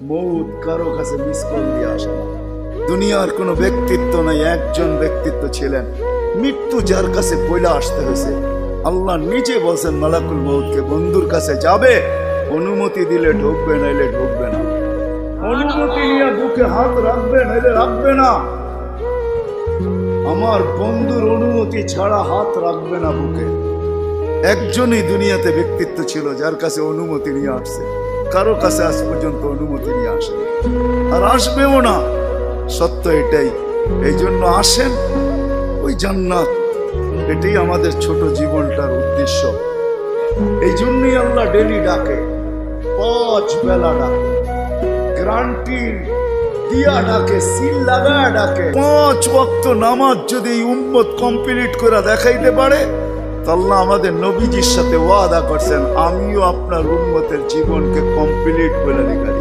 মৌত কারো কাছে মিস কল দিয়ে আসে না। দুনিয়ার কোনো ব্যক্তিত্ব নাই, একজন ব্যক্তিত্ব ছিলেন, মৃত্যু যার কাছে পয়লা আসতে হয়েছে। আল্লাহ নিজে বলছেন মালাকুল মৌতকে, বন্ধুর কাছে যাবে, অনুমতি দিলে ঢুকবে, নাইলে ঢুকবে না। অনুমতি নিয়ে বুকে হাত রাখবে, নাইলে রাখবে না। আমার বন্ধুর অনুমতি ছাড়া হাত রাখবে না বুকে। একজনই দুনিয়াতে ব্যক্তিত্ব ছিল যার কাছে অনুমতি নিয়ে আসছে, কারো কাছে আজ পর্যন্ত অনুমতি নিয়ে আসে আর আসবেও না। সত্য এটাই। এই জন্য আসেন, ওই জান্নাত, এটাই আমাদের ছোট জীবনটার উদ্দেশ্য। এই জন্যই আল্লাহ ডেলি ডাকে, 5 বেলা ডাকে, গ্যারান্টি দিয়া ডাকে, সিল লাগা ডাকে। 5 ওয়াক্ত নামাজ যদি এই উম্মত কমপ্লিট করে দেখাইতে পারে, আল্লাহ আমাদের নবীজির সাথে ওয়াদা করছেন, আমিও আপনার উম্মতের জীবনকে কমপ্লিট করে দেখাই।